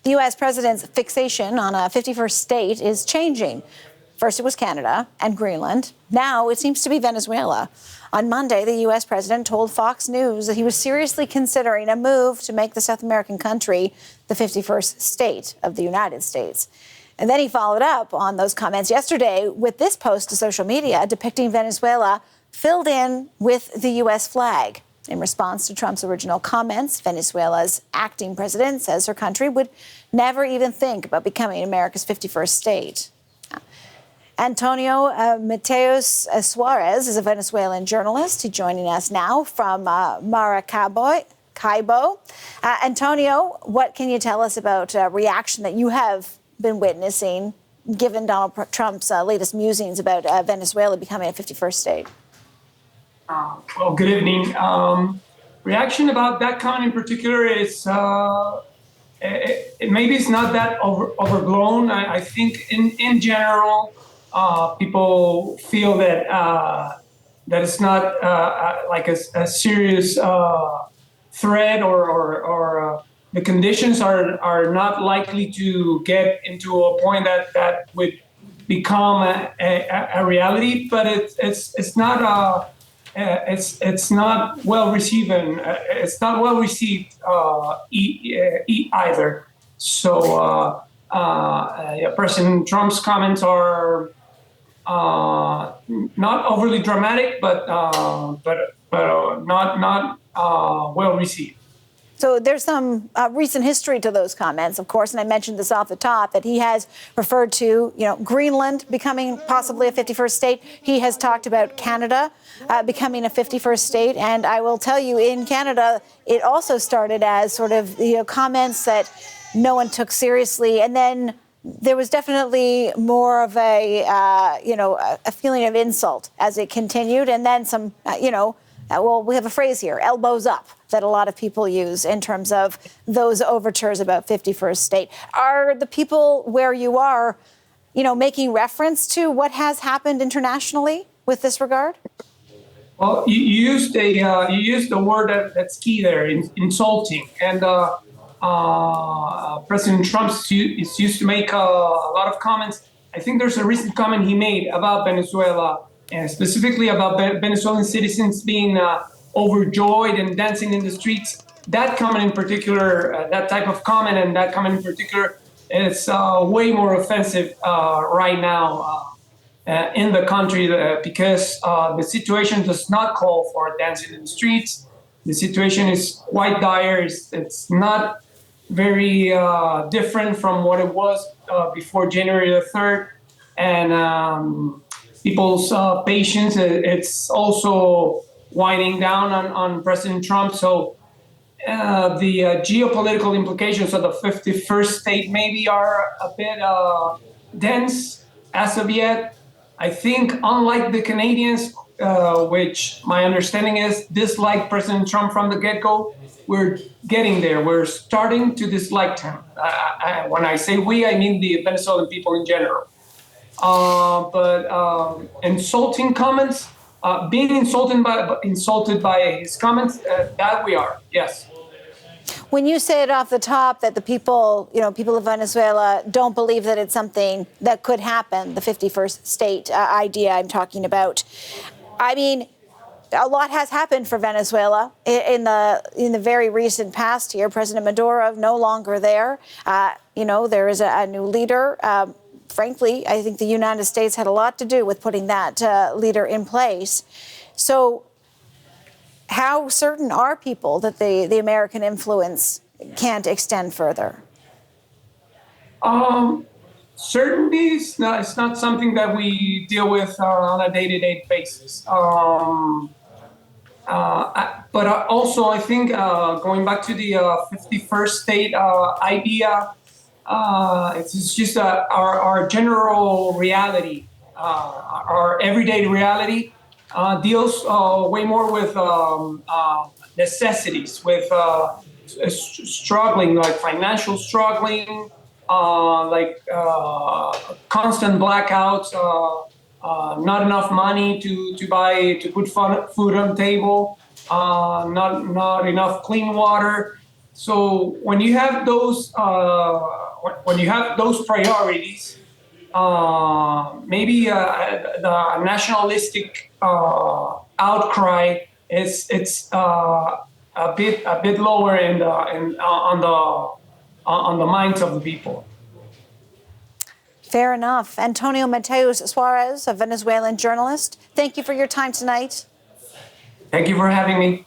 The U.S. president's fixation on a 51st state is changing. First it was Canada and Greenland. Now it seems to be Venezuela. On Monday, the U.S. president told Fox News that he was seriously considering a move to make the South American country the 51st state of the United States. And then he followed up on those comments yesterday with this post to social media depicting Venezuela filled in with the U.S. flag. In response to Trump's original comments, Venezuela's acting president says her country would never even think about becoming America's 51st state. Antonio Matheus Suárez is a Venezuelan journalist. He's joining us now from Maracaibo. Antonio, what can you tell us about a reaction that you have been witnessing given Donald Trump's latest musings about Venezuela becoming a 51st state? Well, good evening. Reaction about that comment in particular is maybe it's not that overblown. I think in general, people feel that that it's not like a serious threat, or the conditions are not likely to get into a point that would become a reality. But it's not it's not well received. It's not well received either. So President Trump's comments are not overly dramatic, but not well received. So there's some recent history to those comments, of course, and I mentioned this off the top, that he has referred to, Greenland becoming possibly a 51st state. He has talked about Canada becoming a 51st state, and I will tell you, in Canada, it also started as sort of comments that no one took seriously, and then there was definitely more of a feeling of insult as it continued, and then some, well, we have a phrase here, elbows up, that a lot of people use in terms of those overtures about 51st state. Are the people where you are, making reference to what has happened internationally with this regard? Well, you used the word that's key there, insulting, and President Trump is used to make a lot of comments. I think there's a recent comment he made about Venezuela, and specifically about Venezuelan citizens being overjoyed and dancing in the streets. That comment in particular, that type of comment and that comment in particular, is way more offensive right now in the country because the situation does not call for dancing in the streets. The situation is quite dire. It's not very different from what it was before January the 3rd. And people's patience, it's also winding down on President Trump. So the geopolitical implications of the 51st state maybe are a bit dense as of yet. I think, unlike the Canadians, which my understanding is dislike President Trump from the get-go, we're getting there. We're starting to dislike him. When I say we, I mean the Venezuelan people in general. But insulting comments, being insulted by his comments, that we are, yes. When you say it off the top that the people of Venezuela don't believe that it's something that could happen, the 51st state idea I'm talking about, I mean, a lot has happened for Venezuela in the very recent past here. President Maduro no longer there. There is a new leader. Frankly, I think the United States had a lot to do with putting that leader in place. So how certain are people that the American influence can't extend further? Certainty is not something that we deal with on a day-to-day basis. But also, I think going back to the 51st state idea, it's just our general reality, our everyday reality deals way more with necessities, with struggling, like financial struggling, like constant blackouts, not enough money to put food on the table, not enough clean water. So when you have those priorities, maybe the nationalistic outcry it's a bit lower on the minds of the people. Fair enough. Antonio Matheus Suárez, a Venezuelan journalist, thank you for your time tonight. Thank you for having me.